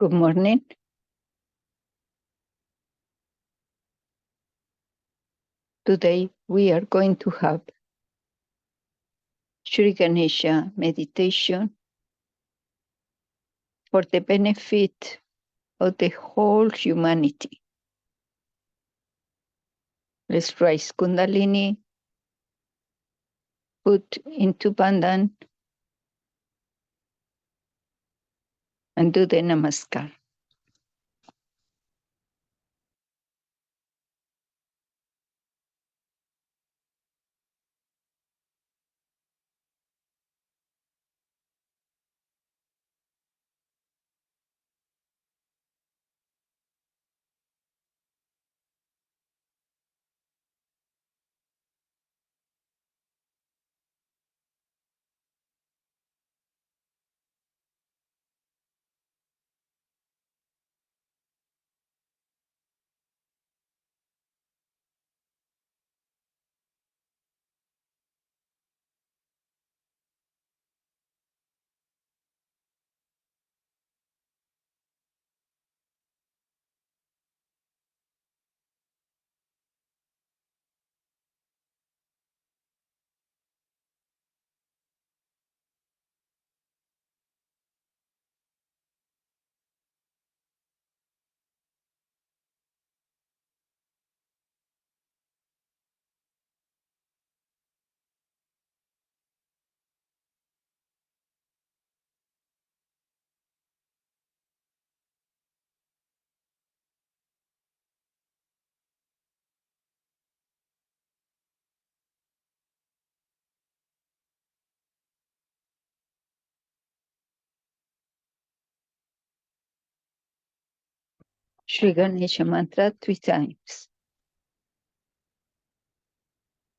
Good morning. Today we are going to have Shri Ganesha meditation for the benefit of the whole humanity. Let's rise Kundalini, put into Bandhan, and do the Namaskar. Shri Ganesha mantra 3 times.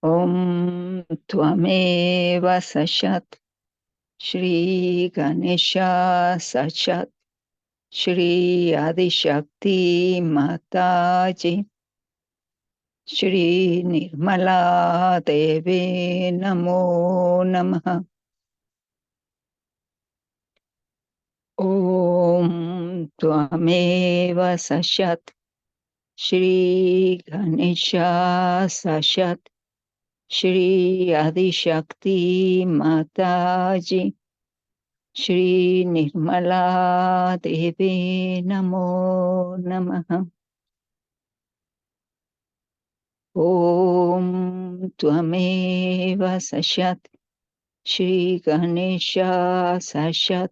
Om Tvameva Sashat Shri Ganesha Sachat Shri Adi Shakti Mataji Shri Nirmala Devi Namo Namaha. Om Tvameva Sashat Shri Ganesha Sashat Shri Adi Shakti Mataji Shri Nirmala Devi Namo Namaha. Om Tvameva Sashat Shri Ganesha Sashat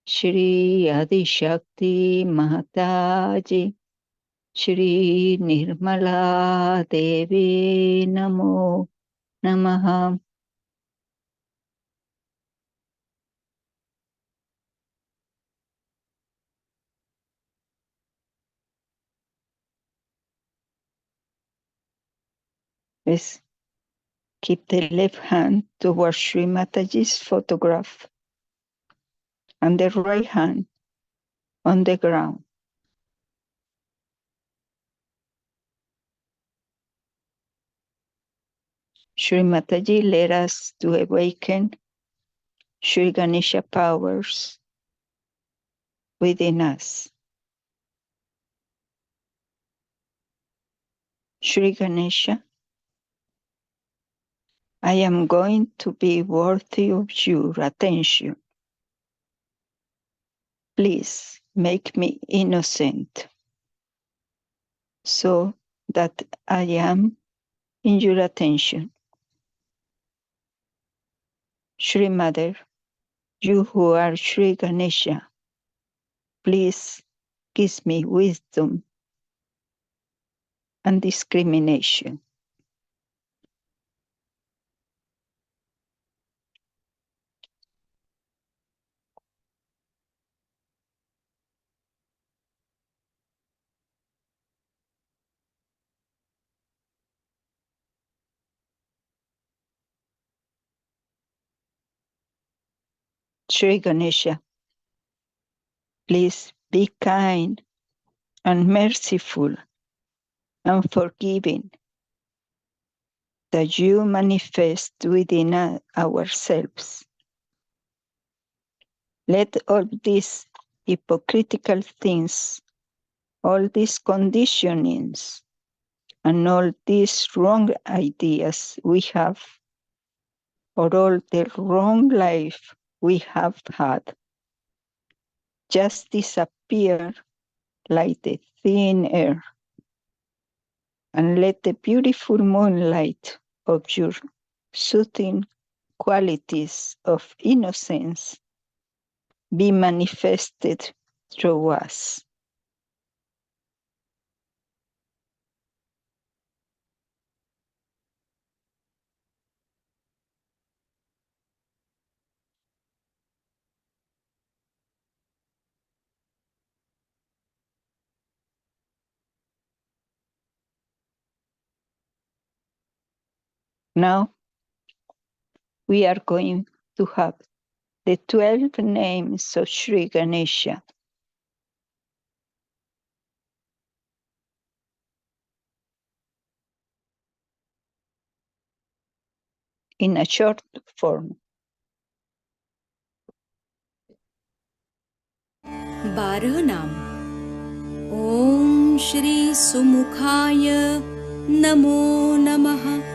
Shri Adi Shakti Mataji Shri Nirmala Devi Namo Namaha. Let's keep the left hand towards Shri Mataji's photograph and the right hand on the ground. Shri Mataji led us to awaken Shri Ganesha powers within us. Shri Ganesha, I am going to be worthy of your attention. Please make me innocent so that I am in your attention. Shri Mother, you who are Shri Ganesha, please give me wisdom and discrimination. Shri Ganesha, please be kind and merciful and forgiving that you manifest within ourselves. Let all these hypocritical things, all these conditionings, and all these wrong ideas we have, or all the wrong life we have had, just disappear like the thin air, and let the beautiful moonlight of your soothing qualities of innocence be manifested through us. Now we are going to have the 12 names of Shri Ganesha. In a short form. 12 नाम। ओम श्री सुमुखाय नमो नमः।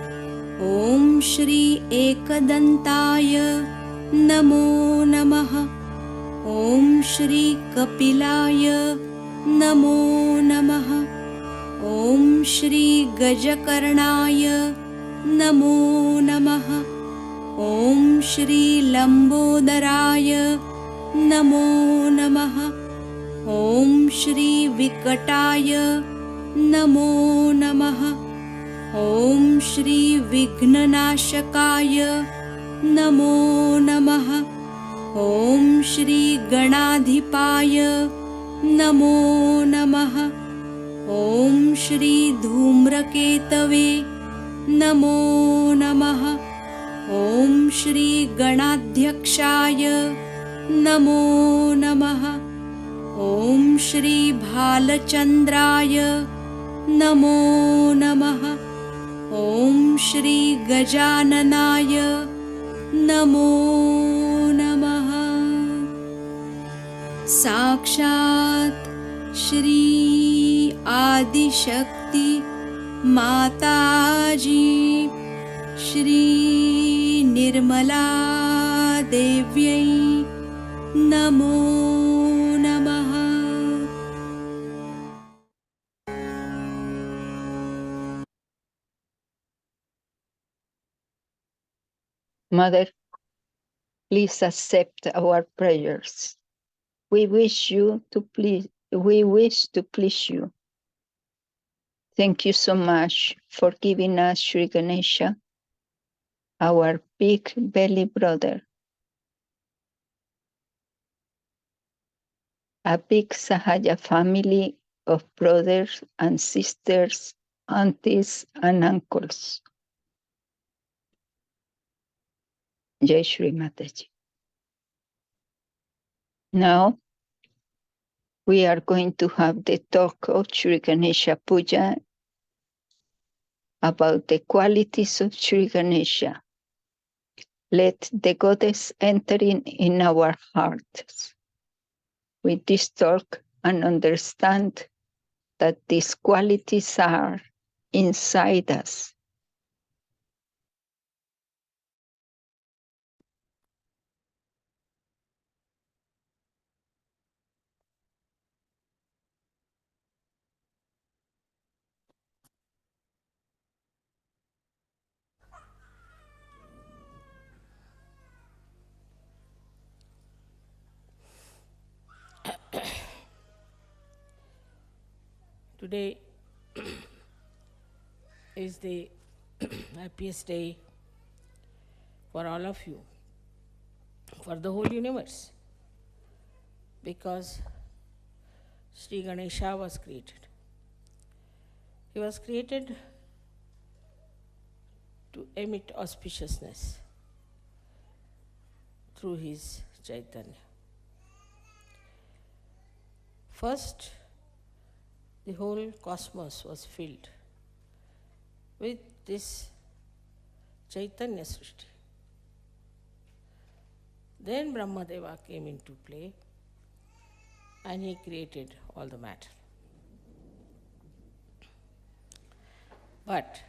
ओम श्री एकदंताय नमो नमः। ओम श्री कपिलाय नमो नमः। ओम श्री गजकर्णाय नमो नमः। ओम श्री लंबोदराय नमो नमः। ओम श्री विकटाय नमो नमः। ओम श्री विघ्ननाशकाय नमो नमः। ओम श्री गणाधिपाय नमो नमः। ओम श्री धूम्रकेतवे नमो नमः। ओम श्री गणाध्यक्षाय नमो नमः। ओम श्री भालचंद्राय नमो नमः। ओम श्री गजाननाय नमो नमः। साक्षात् श्री आदिशक्ति माताजी श्री निर्मला देव्यै नमो नमः। Mother, please accept our prayers. We wish to please you. Thank you so much for giving us Shri Ganesha, our big belly brother, a big Sahaja family of brothers and sisters, aunties and uncles. Jai Shri Mataji. Now we are going to have the talk of Shri Ganesha Puja about the qualities of Shri Ganesha. Let the goddess enter in our hearts with this talk and understand that these qualities are inside us. Today is the happiest day for all of you, for the whole universe, because Sri Ganesha was created. He was created to emit auspiciousness through his Chaitanya. First, the whole cosmos was filled with this Chaitanya Srishti. Then Brahmadeva came into play and he created all the matter. But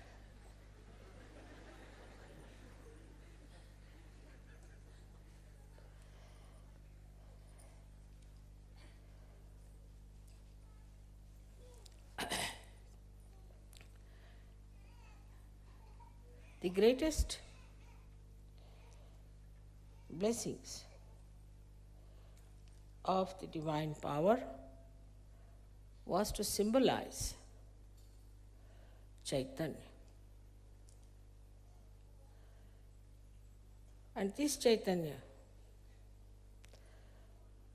the greatest blessings of the divine power was to symbolize Chaitanya. And this Chaitanya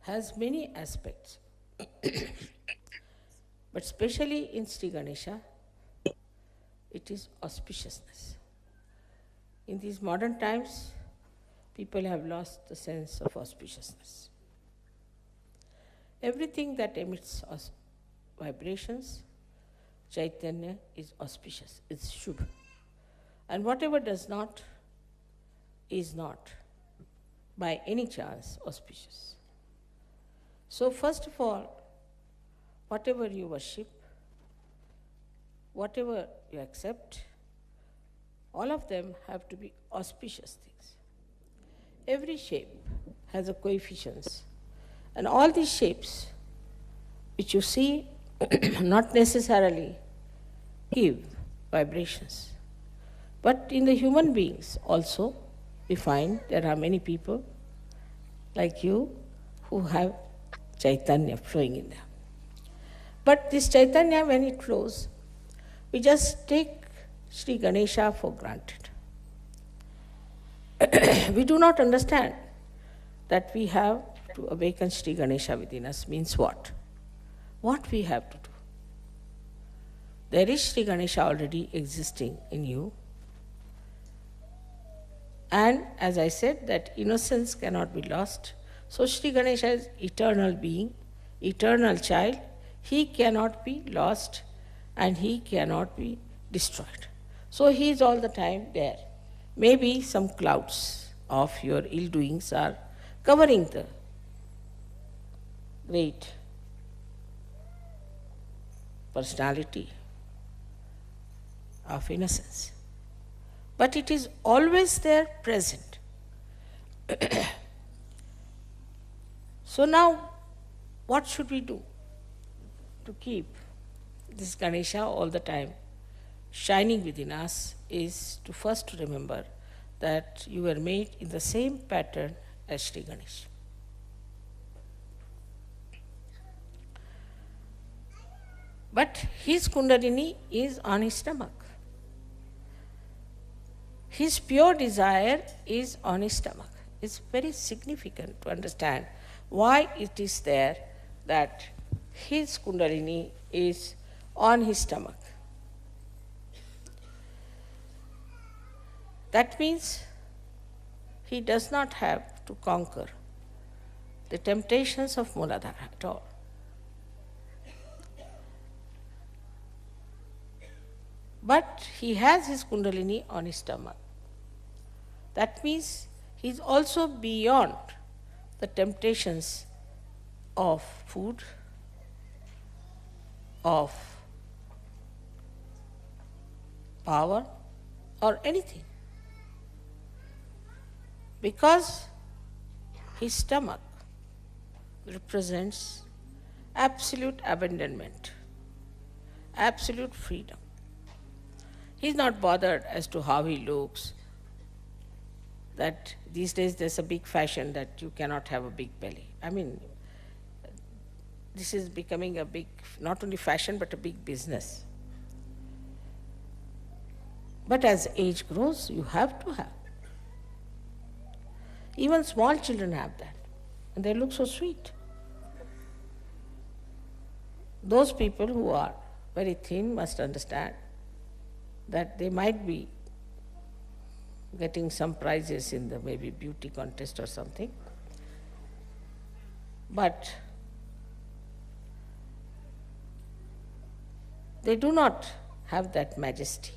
has many aspects, but especially in Sri Ganesha, it is auspiciousness. In these modern times, people have lost the sense of auspiciousness. Everything that emits vibrations, Chaitanya is auspicious, it's Shubha. And whatever does not, is not by any chance auspicious. So first of all, whatever you worship, whatever you accept, all of them have to be auspicious things. Every shape has a coefficients, and all these shapes which you see not necessarily give vibrations. But in the human beings also, we find there are many people like you who have Chaitanya flowing in them. But this Chaitanya, when it flows, we just take Sri Ganesha for granted. We do not understand that we have to awaken Sri Ganesha within us means what? What we have to do. There is Sri Ganesha already existing in you. And as I said, that innocence cannot be lost. So Sri Ganesha is eternal being, eternal child. He cannot be lost and he cannot be destroyed. So he is all the time there. Maybe some clouds of your ill doings are covering the great personality of innocence. But it is always there present. So now, what should we do to keep this Ganesha all the time shining within us is to first remember that you were made in the same pattern as Sri Ganesha. But his Kundalini is on his stomach. His pure desire is on his stomach. It's very significant to understand why it is there that his Kundalini is on his stomach. That means he does not have to conquer the temptations of Muladhara at all. But he has his Kundalini on his stomach. That means he is also beyond the temptations of food, of power, or anything. Because his stomach represents absolute abandonment, absolute freedom. He's not bothered as to how he looks, that these days there's a big fashion that you cannot have a big belly. I mean, this is becoming a big, not only fashion, but a big business. But as age grows, you have to have. Even small children have that, and they look so sweet. Those people who are very thin must understand that they might be getting some prizes in the maybe beauty contest or something. But they do not have that majesty,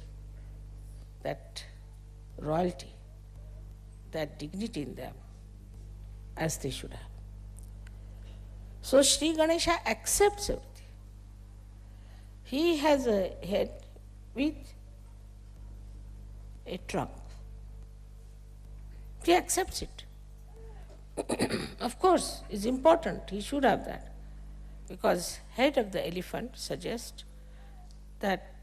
that royalty, that dignity in them as they should have. So Shri Ganesha accepts everything. He has a head with a trunk. He accepts it. Of course, it's important, he should have that. Because head of the elephant suggests that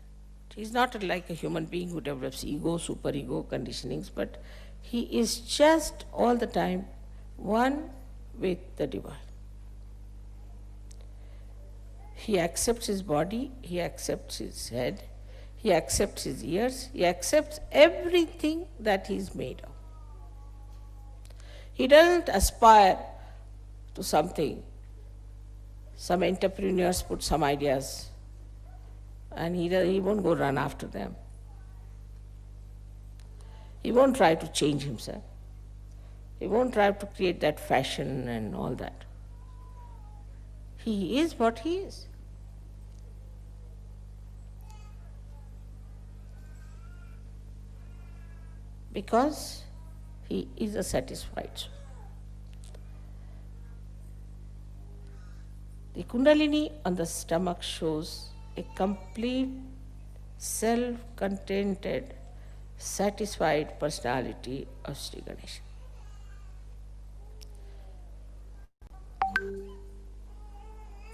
he's not like a human being who develops ego, superego, conditionings, but he is just all the time one with the divine. He accepts his body, he accepts his head, he accepts his ears, he accepts everything that he is made of. He doesn't aspire to something. Some entrepreneurs put some ideas and he won't go run after them. He won't try to change himself. He won't try to create that fashion and all that. He is what he is. Because he is a satisfied soul. The Kundalini on the stomach shows a complete, self-contented, satisfied personality of Shri Ganesha.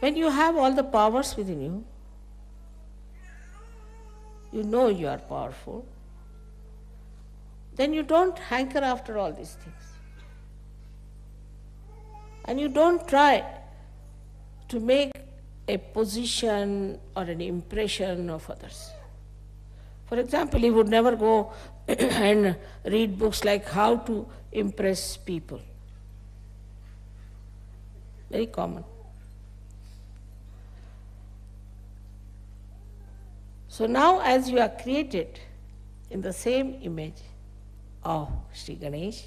When you have all the powers within you, you know you are powerful, then you don't hanker after all these things. And you don't try to make a position or an impression of others. For example, he would never go and read books like how to impress people. Very common. So now as you are created in the same image of Shri Ganesh,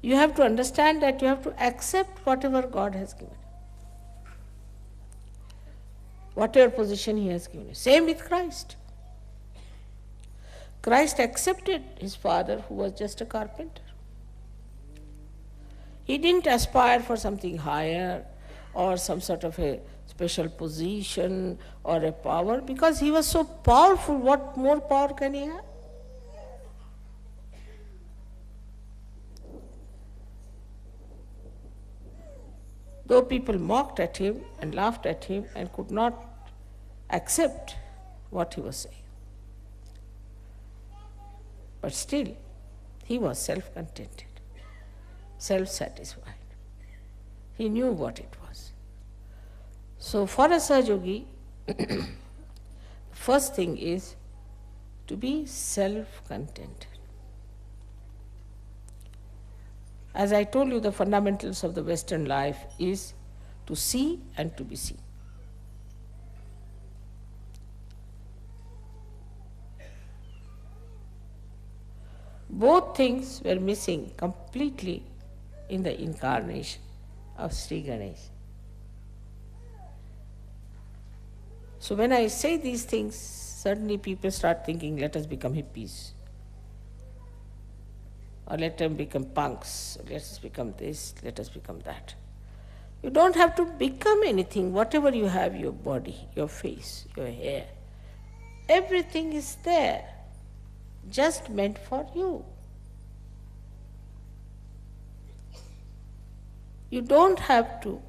you have to understand that you have to accept whatever God has given. Whatever position he has given you. Same with Christ. Christ accepted his father who was just a carpenter. He didn't aspire for something higher or some sort of a special position or a power because he was so powerful. What more power can he have? Though people mocked at him and laughed at him and could not accept what he was saying. But still, he was self-contented, self-satisfied. He knew what it was. So for a Sahaja Yogi, the first thing is to be self-contented. As I told you, the fundamentals of the Western life is to see and to be seen. Both things were missing completely in the incarnation of Shri Ganesha. So when I say these things, suddenly people start thinking, let us become hippies. Or let them become punks, let us become this, let us become that. You don't have to become anything, whatever you have, your body, your face, your hair. Everything is there, just meant for you. You don't have to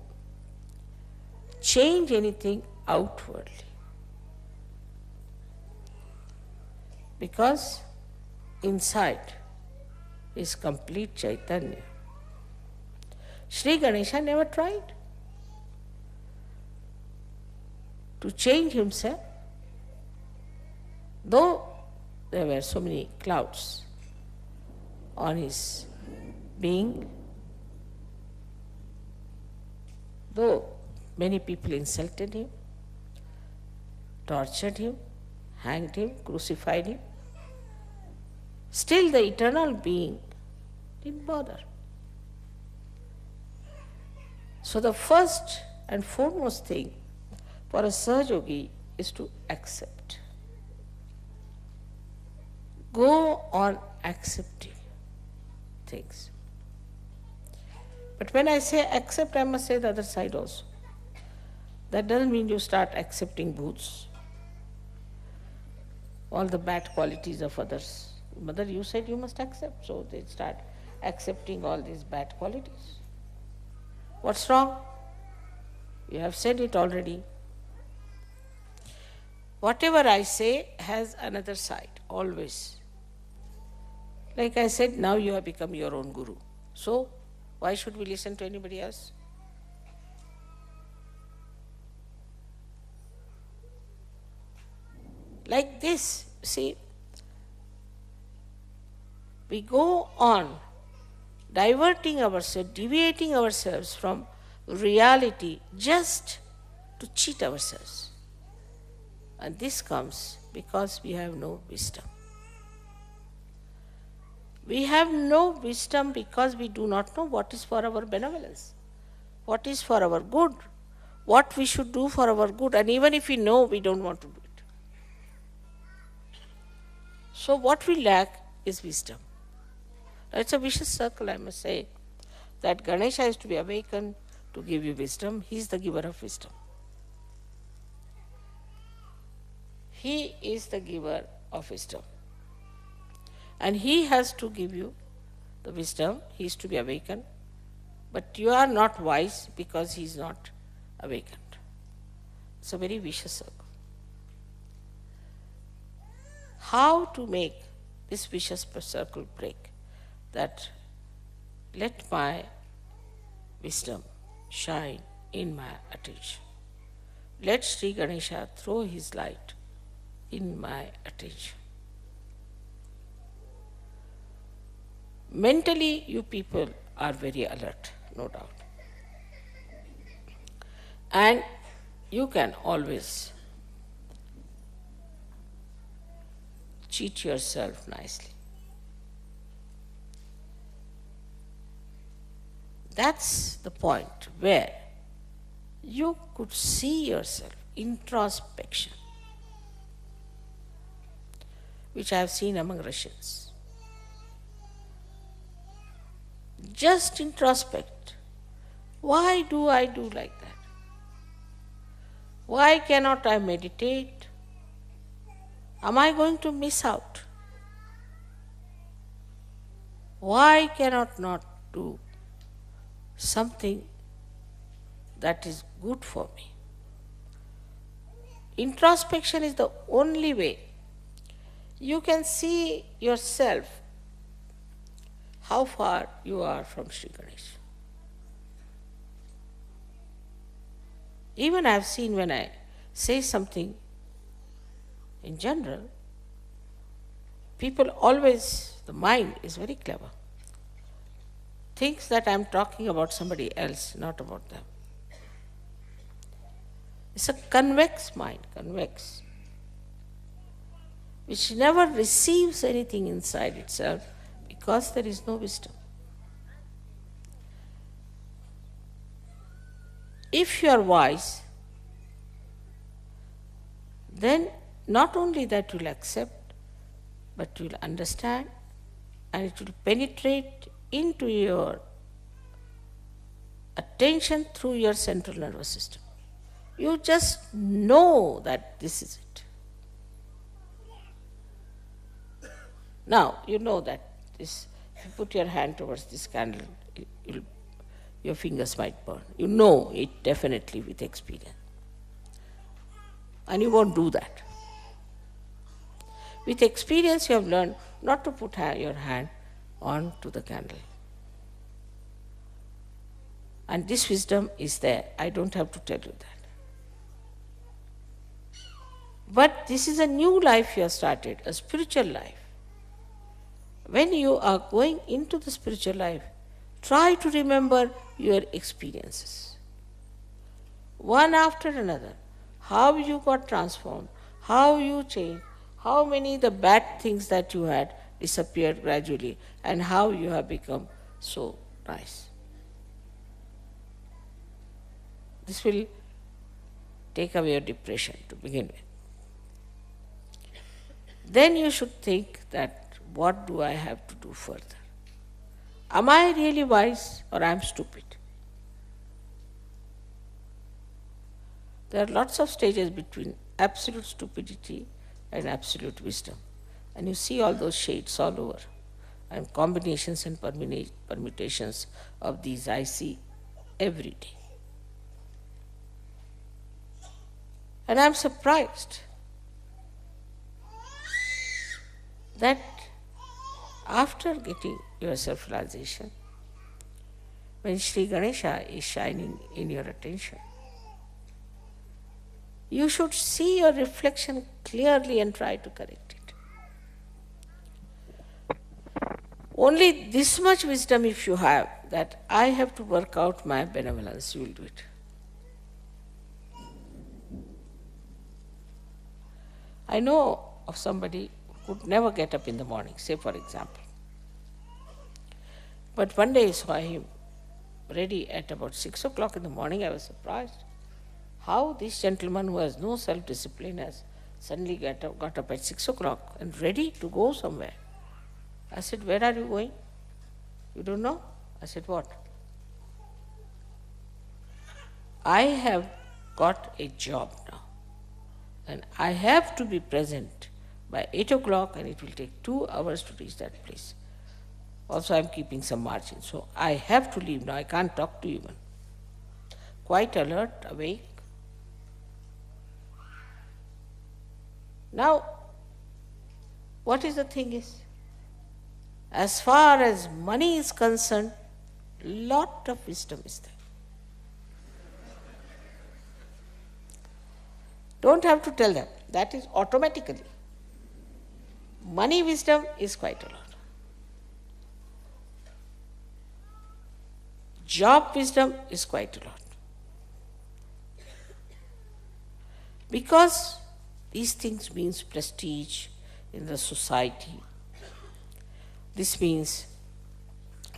change anything outwardly. Because inside is complete Chaitanya. Shri Ganesha never tried to change himself, though there were so many clouds on his being, though many people insulted him, tortured him, hanged him, crucified him, still the eternal being didn't bother. So the first and foremost thing for a Sahaja Yogi is to accept. Go on accepting things. But when I say accept, I must say the other side also. That doesn't mean you start accepting booths, all the bad qualities of others. Mother, you said you must accept, so they start accepting all these bad qualities. What's wrong? You have said it already. Whatever I say has another side, always. Like I said, now you have become your own guru. So, why should we listen to anybody else? Like this, see, we go on diverting ourselves, deviating ourselves from reality just to cheat ourselves. And this comes because we have no wisdom. We have no wisdom because we do not know what is for our benevolence, what is for our good, what we should do for our good, and even if we know, we don't want to do it. So what we lack is wisdom. It's a vicious circle, I must say, that Ganesha is to be awakened to give you wisdom. He is the giver of wisdom. He is the giver of wisdom. And he has to give you the wisdom. He is to be awakened. But you are not wise because he is not awakened. It's a very vicious circle. How to make this vicious circle break? That let my wisdom shine in my attention. Let Shri Ganesha throw his light in my attention. Mentally, you people are very alert, no doubt. And you can always cheat yourself nicely. That's the point where you could see yourself, introspection, which I have seen among Russians. Just introspect. Why do I do like that? Why cannot I meditate? Am I going to miss out? Why cannot not do something that is good for me? Introspection is the only way you can see yourself, how far you are from Shri Ganesha. Even I have seen when I say something in general, people always, the mind is very clever, thinks that I am talking about somebody else, not about them. It's a convex mind, convex, which never receives anything inside itself because there is no wisdom. If you are wise, then not only that you will accept, but you will understand, and it will penetrate into your attention through your central nervous system. You just know that this is it. Now, you know that this, if you put your hand towards this candle, your fingers might burn. You know it definitely with experience. And you won't do that. With experience, you have learned not to put your hand onto the candle. And this wisdom is there. I don't have to tell you that. But this is a new life you have started, a spiritual life. When you are going into the spiritual life, try to remember your experiences. One after another. How you got transformed, how you changed, how many the bad things that you had disappeared gradually, and how you have become so nice. This will take away your depression to begin with. Then you should think that what do I have to do further? Am I really wise or I am stupid? There are lots of stages between absolute stupidity and absolute wisdom. And you see all those shades all over. And combinations and permutations of these I see every day. And I'm surprised that after getting your self-realization, when Shri Ganesha is shining in your attention, you should see your reflection clearly and try to correct it. Only this much wisdom if you have, that I have to work out my benevolence, you will do it. I know of somebody who could never get up in the morning, say for example. But one day I saw him ready at about 6 o'clock in the morning. I was surprised how this gentleman who has no self-discipline has suddenly got up at 6 o'clock and ready to go somewhere. I said, where are you going? You don't know? I said, what? I have got a job now. And I have to be present by 8 o'clock and it will take 2 hours to reach that place. Also, I am keeping some margin. So I have to leave now. I can't talk to you even. Quite alert, awake. Now, what is the thing is? As far as money is concerned, lot of wisdom is there. Don't have to tell them. That is automatically. Money wisdom is quite a lot. Job wisdom is quite a lot. Because these things means prestige in the society. This means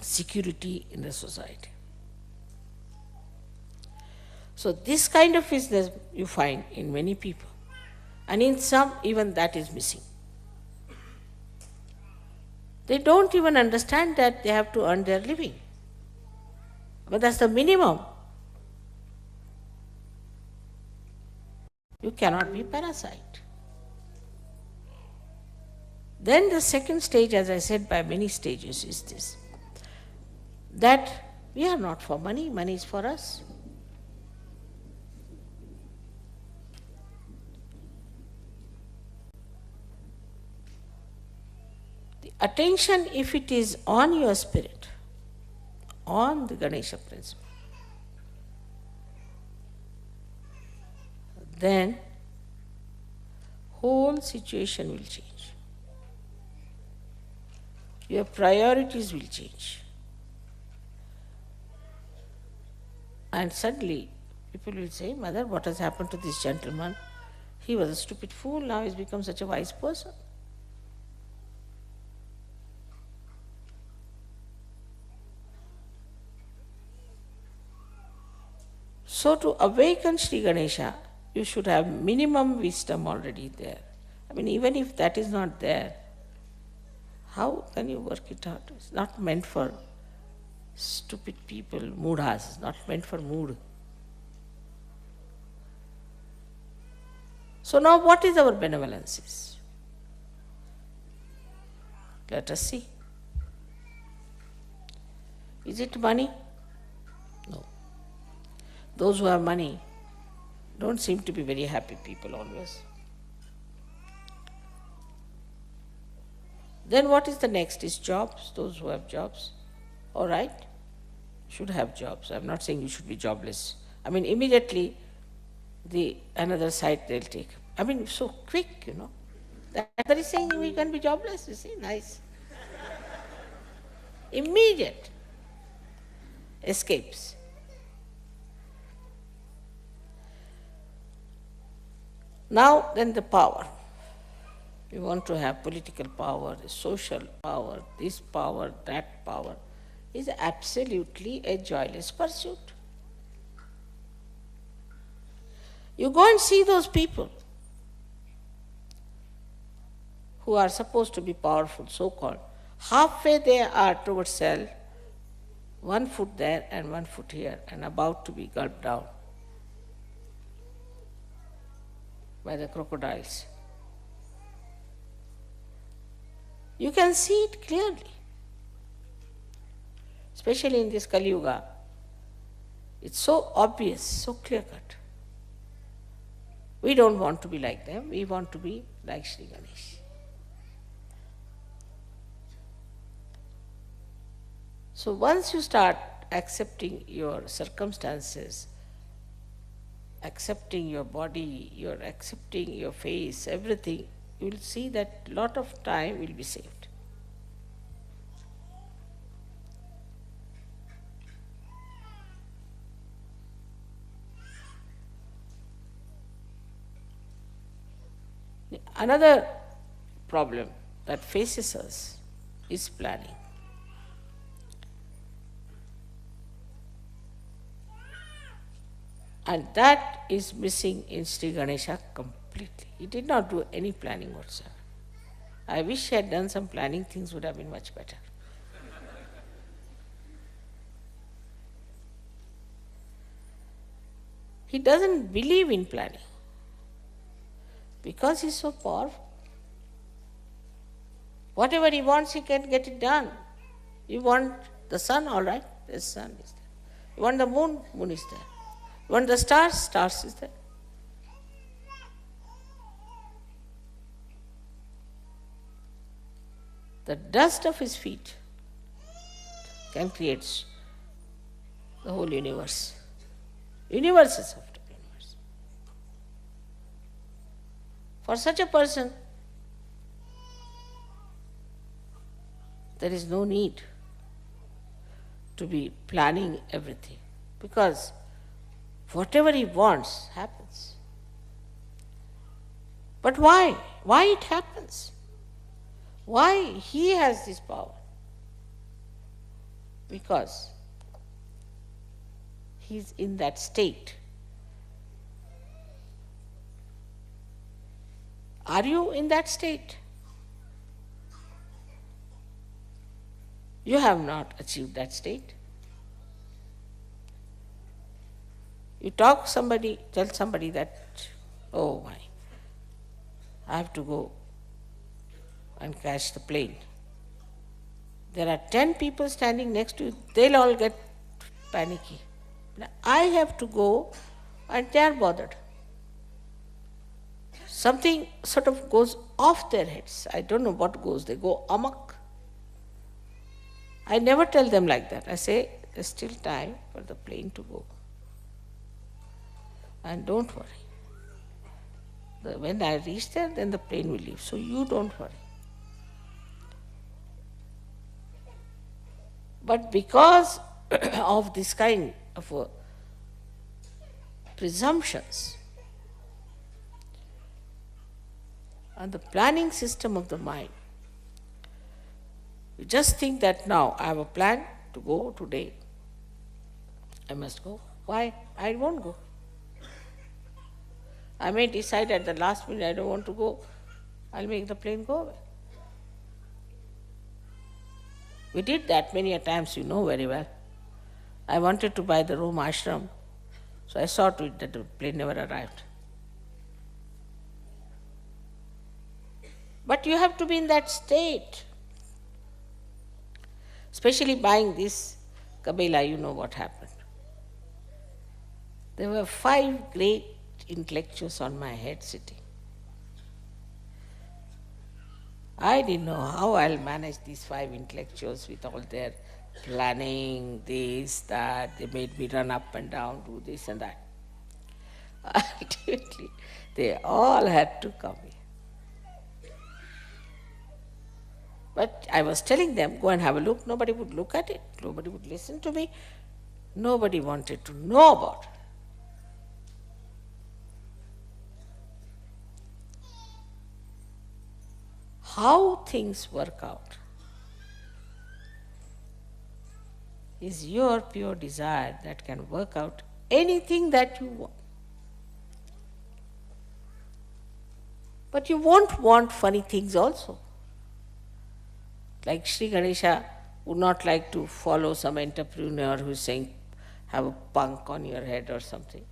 security in the society. So this kind of business you find in many people. And in some, even that is missing. They don't even understand that they have to earn their living. But that's the minimum. You cannot be parasite. Then the second stage, as I said, by many stages is this, that we are not for money, money is for us. The attention, if it is on your spirit, on the Ganesha principle, then whole situation will change. Your priorities will change. And suddenly, people will say, Mother, what has happened to this gentleman? He was a stupid fool, now he's become such a wise person. So to awaken Shri Ganesha, you should have minimum wisdom already there. I mean, even if that is not there, how can you work it out? It's not meant for stupid people, moodhas, it's not meant for mood. So now what is our benevolence? Let us see. Is it money? No. Those who have money don't seem to be very happy people always. Then what is the next? Is jobs, those who have jobs. All right, should have jobs. I'm not saying you should be jobless. I mean, immediately another side they'll take. I mean, so quick, you know. That is saying we can be jobless, you see, nice. Immediate escapes. Now then the power. You want to have political power, social power, this power, that power, is absolutely a joyless pursuit. You go and see those people who are supposed to be powerful, so-called. Halfway they are towards self, one foot there and one foot here, and about to be gulped down by the crocodiles. You can see it clearly. Especially in this Kali Yuga, it's so obvious, so clear-cut. We don't want to be like them, we want to be like Shri Ganesha. So once you start accepting your circumstances, accepting your body, you're accepting your face, everything, you will see that a lot of time will be saved. Another problem that faces us is planning. And that is missing in Sri Ganesha completely. He did not do any planning whatsoever. I wish he had done some planning, things would have been much better. He doesn't believe in planning because he's so powerful. Whatever he wants, he can get it done. You want the sun, all right, the sun is there. You want the moon, moon is there. You want the stars, stars is there. The dust of his feet can create the whole universe. Universes after universe. For such a person, there is no need to be planning everything, because whatever he wants happens. But why? Why it happens? Why he has this power? Because he is in that state. Are you in that state? You have not achieved that state. You tell somebody that, oh my, I have to go and catch the plane. There are 10 people standing next to you, they'll all get panicky. I have to go and they are bothered. Something sort of goes off their heads. I don't know what goes, they go amok. I never tell them like that. I say, there's still time for the plane to go. And don't worry. When I reach there, then the plane will leave. So you don't worry. But because of this kind of presumptions and the planning system of the mind, you just think that now I have a plan to go today. I must go. Why? I won't go. I may decide at the last minute I don't want to go. I'll make the plane go away. We did that many a times, you know very well. I wanted to buy the Rome ashram, so I saw to it that the plane never arrived. But you have to be in that state. Especially buying this Kabela, you know what happened. There were 5 great intellectuals on my head sitting. I didn't know how I'll manage these 5 intellectuals with all their planning, this, that. They made me run up and down, do this and that. Ultimately, they all had to come here. But I was telling them, go and have a look. Nobody would look at it. Nobody would listen to me. Nobody wanted to know about it. How things work out is your pure desire that can work out anything that you want. But you won't want funny things also. Like Sri Ganesha would not like to follow some entrepreneur who is saying, have a punk on your head or something.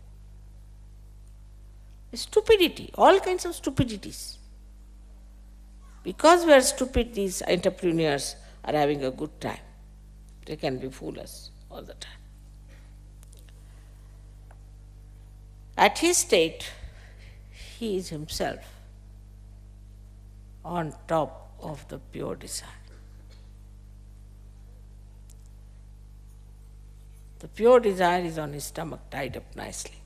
Stupidity, all kinds of stupidities. Because we are stupid, these entrepreneurs are having a good time. They can be fool us all the time. At his state, he is himself on top of the pure desire. The pure desire is on his stomach, tied up nicely.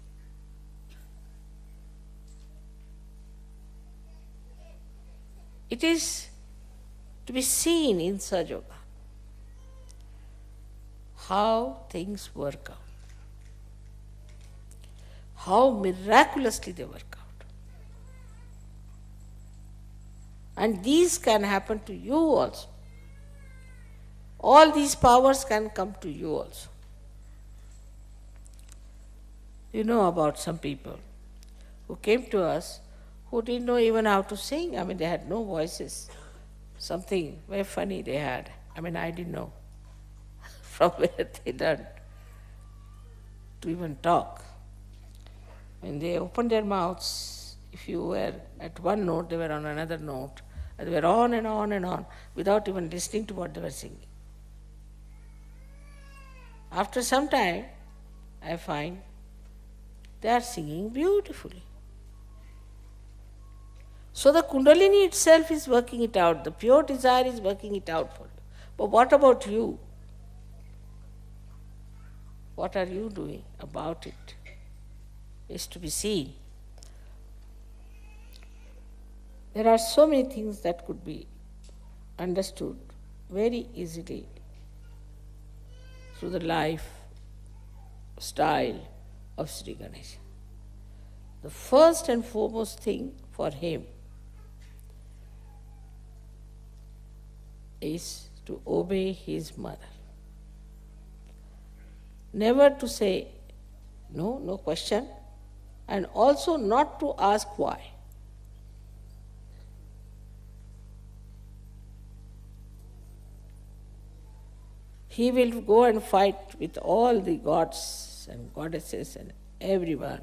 It is to be seen in Sahaja how things work out, how miraculously they work out. And these can happen to you also. All these powers can come to you also. You know about some people who came to us who didn't know even how to sing. I mean, they had no voices. Something very funny they had. I mean, I didn't know from where they learned to even talk. When they opened their mouths, if you were at one note, they were on another note. And they were on and on and on without even listening to what they were singing. After some time, I find they are singing beautifully. So the Kundalini itself is working it out. The pure desire is working it out for you. But what about you? What are you doing about it? Is to be seen. There are so many things that could be understood very easily through the life style of Sri Ganesha. The first and foremost thing for him is to obey his mother. Never to say no, no question, and also not to ask why. He will go and fight with all the gods and goddesses and everyone.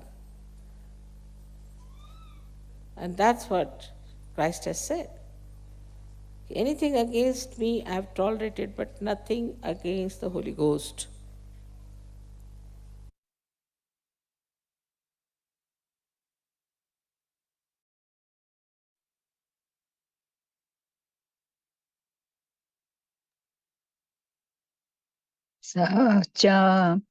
And that's what Christ has said. Anything against me I have tolerated, but nothing against the Holy Ghost. Sahaja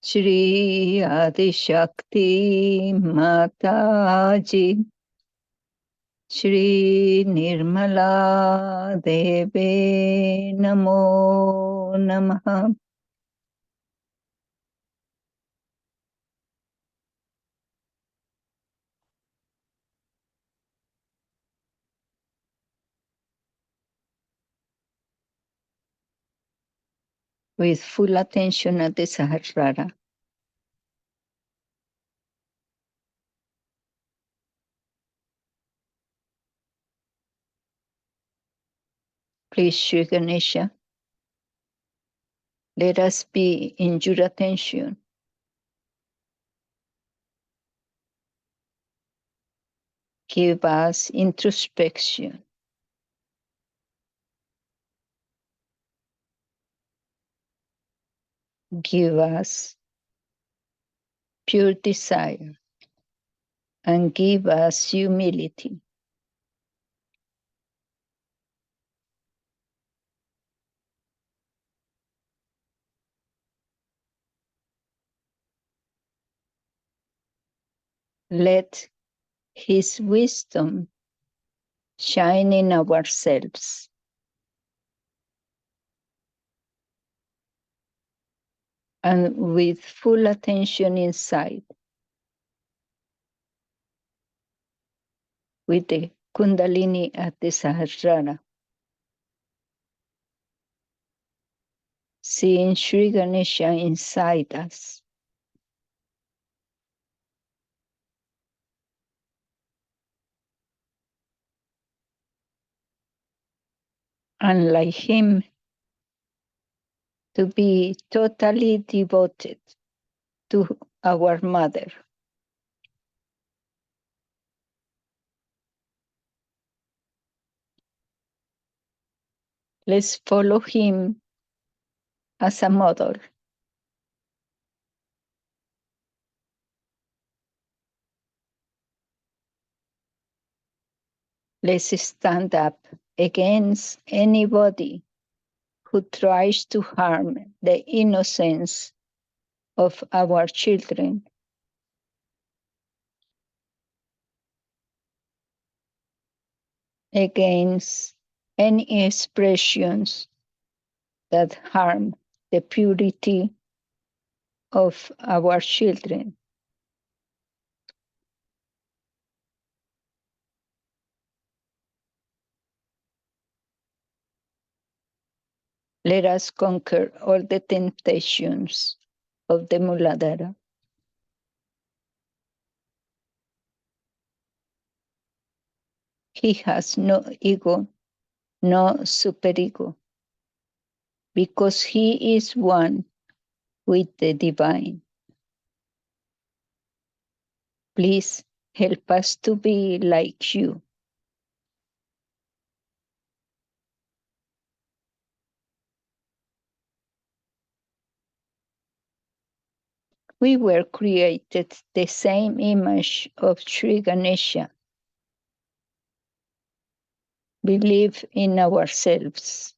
Shri Adi Shakti Mataji Shri Nirmala Deve Namo Namaha. With full attention at the Sahasrara. Please, Shri Ganesha, let us be in your attention. Give us introspection. Give us pure desire. And give us humility. Let his wisdom shine in ourselves. And with full attention inside, with the Kundalini at the Sahasrara, seeing Shri Ganesha inside us. unlike him, to be totally devoted to our Mother. Let's follow him as a model. Let's stand up against anybody who tries to harm the innocence of our children. Against any expressions that harm the purity of our children. Let us conquer all the temptations of the Muladhara. He has no ego, no superego, because he is one with the divine. Please help us to be like you. We were created the same image of Shri Ganesha. Believe in ourselves.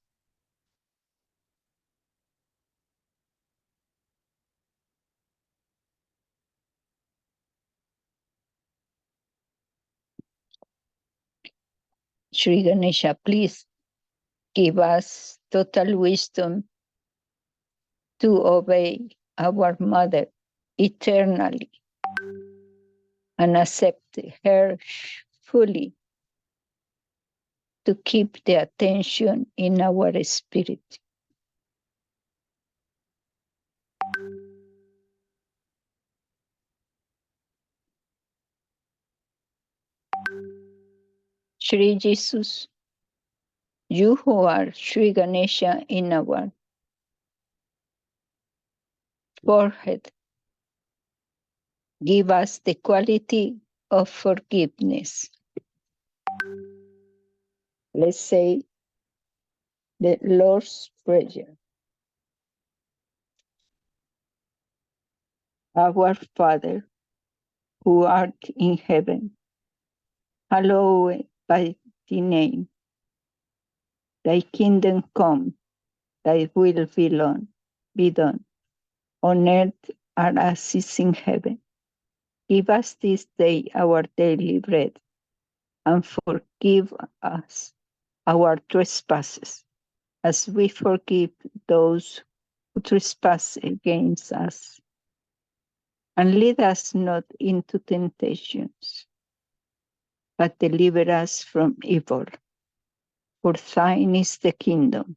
Shri Ganesha, please give us total wisdom to obey our Mother eternally and accept her fully, to keep the attention in our spirit. Shri Jesus, you who are Shri Ganesha in our forehead, give us the quality of forgiveness. Let's say the Lord's Prayer. Our Father, who art in heaven, hallowed by thy name. Thy kingdom come, thy will be done, on earth as it is in heaven. Give us this day our daily bread, and forgive us our trespasses, as we forgive those who trespass against us. And lead us not into temptations, but deliver us from evil. For thine is the kingdom,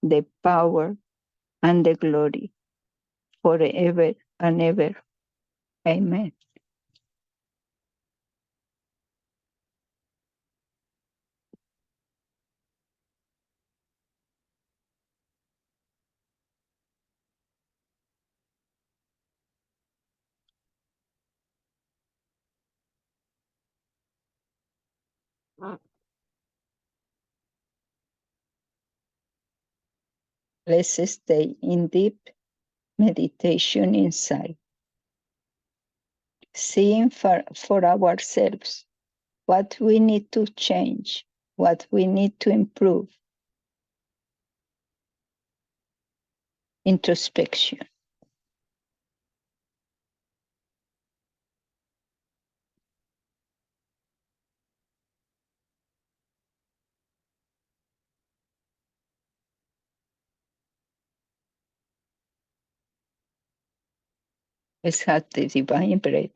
the power, and the glory, forever and ever. Amen. Let's stay in deep meditation inside, seeing for ourselves what we need to change, what we need to improve. Introspection. Let's have the divine breath.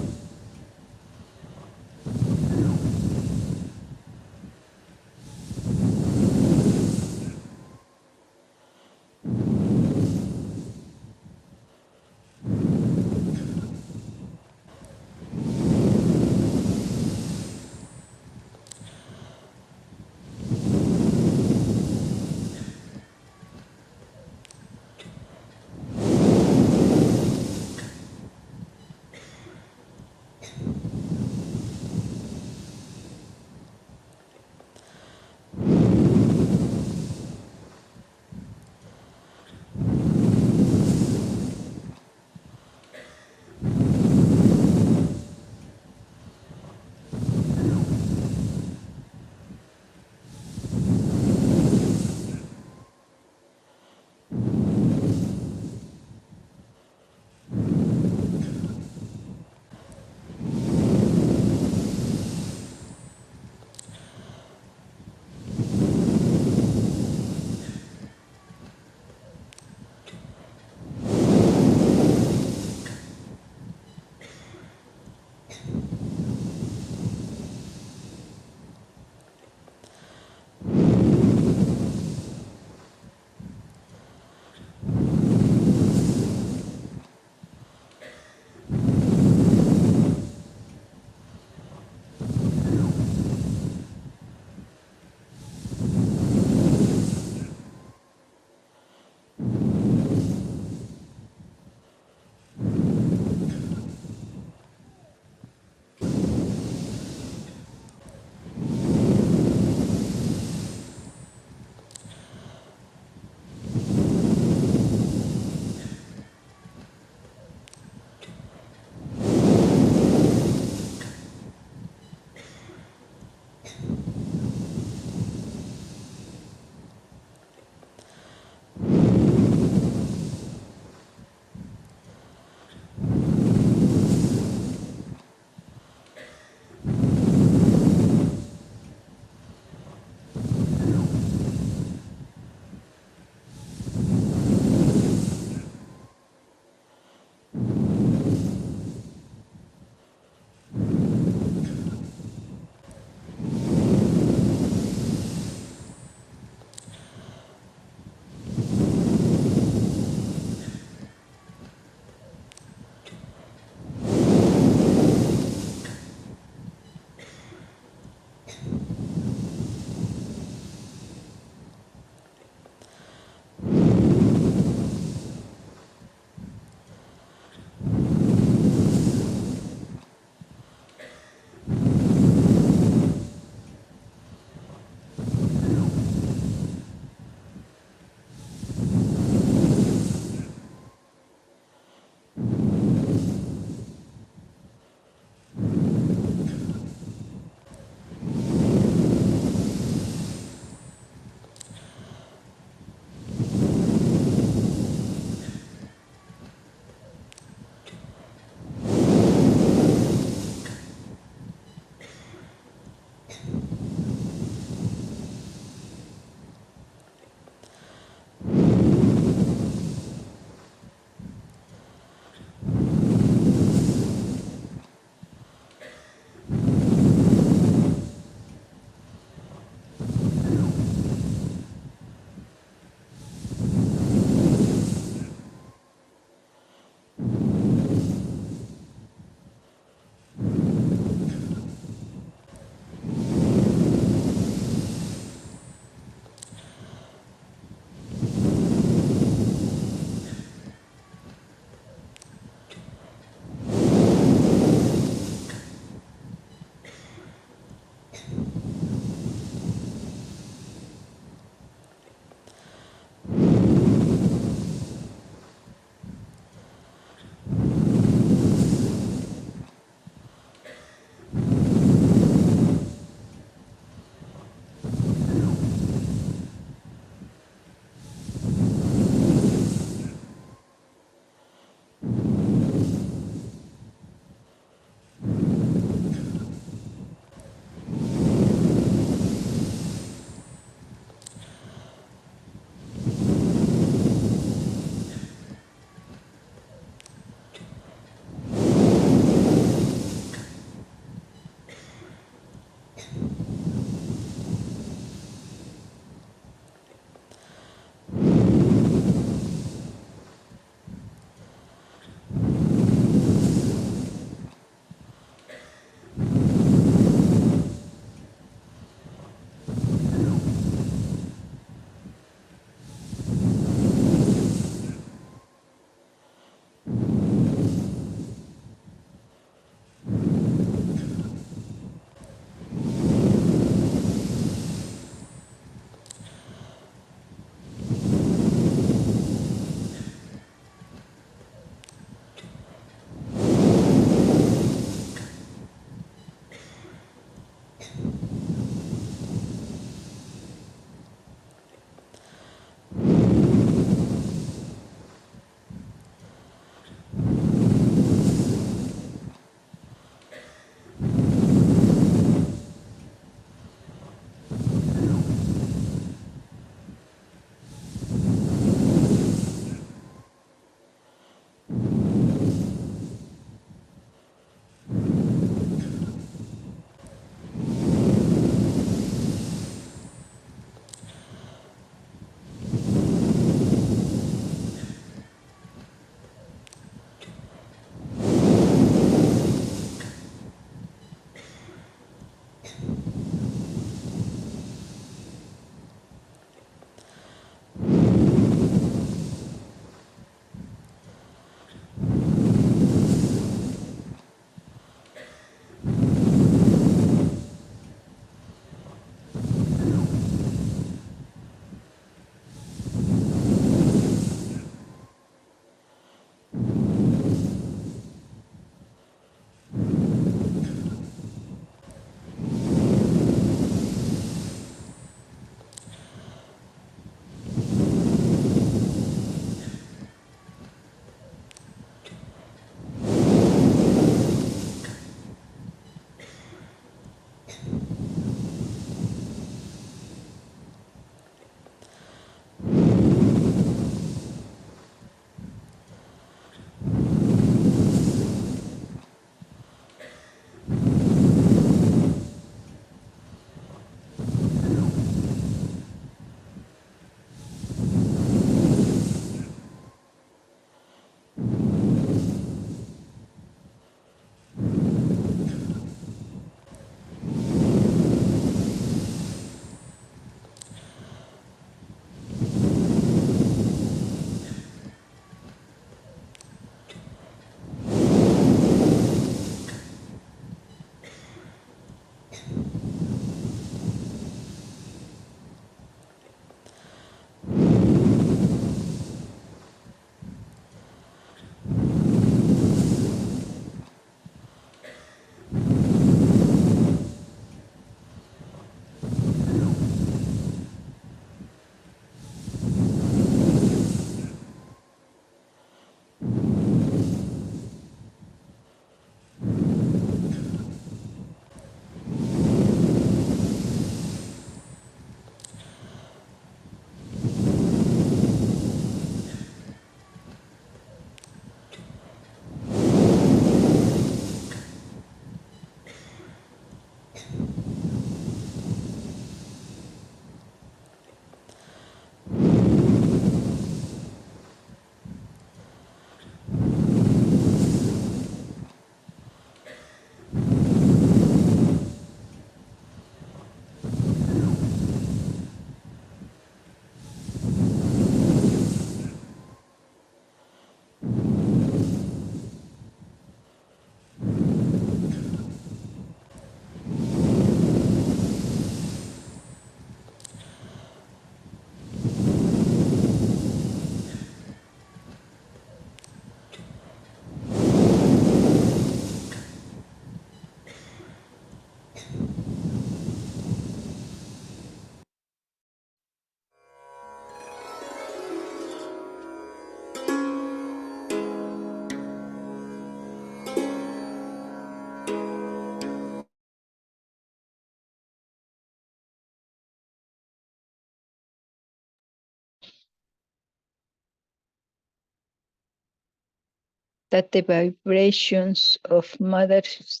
that the vibrations of Mother's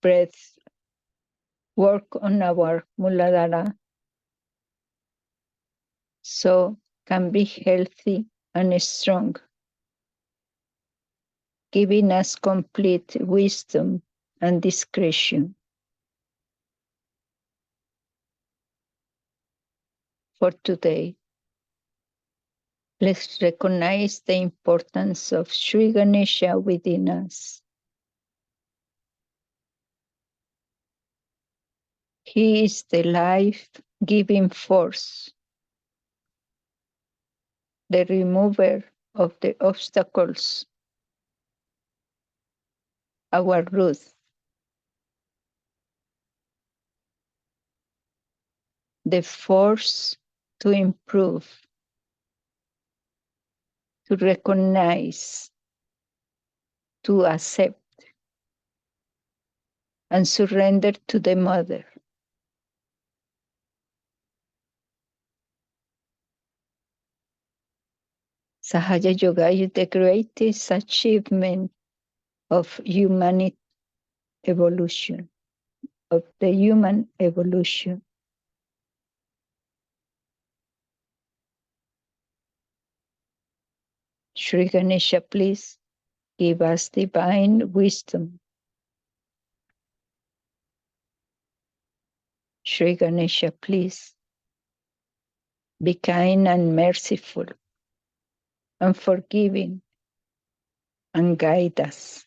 breath work on our Muladhara so can be healthy and strong, giving us complete wisdom and discretion. For today, let's recognize the importance of Shri Ganesha within us. He is the life-giving force, the remover of the obstacles, our root, the force to improve, to recognize, to accept, and surrender to the Mother. Sahaja Yoga is the greatest achievement of human evolution, of the human evolution. Shri Ganesha, please give us divine wisdom. Shri Ganesha, please be kind and merciful and forgiving and guide us.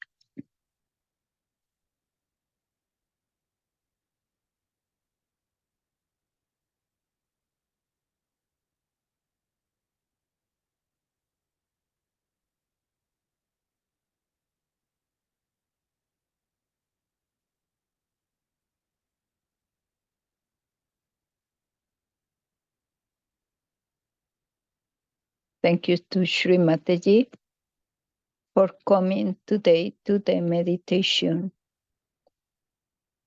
Thank you to Shri Mataji for coming today to the meditation,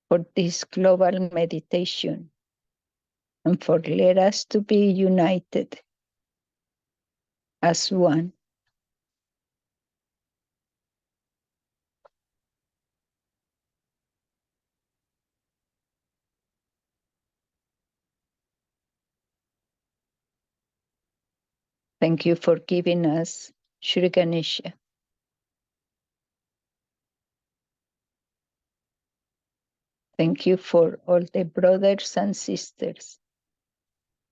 for this global meditation, and for let us to be united as one. Thank you for giving us Shri Ganesha. Thank you for all the brothers and sisters,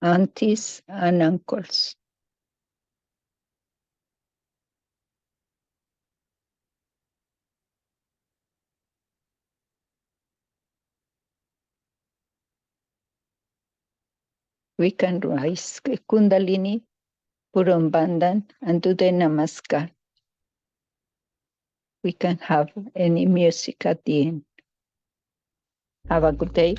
aunties and uncles. We can rise Kundalini, Purambandan, and do the Namaskar. We can have any music at the end. Have a good day.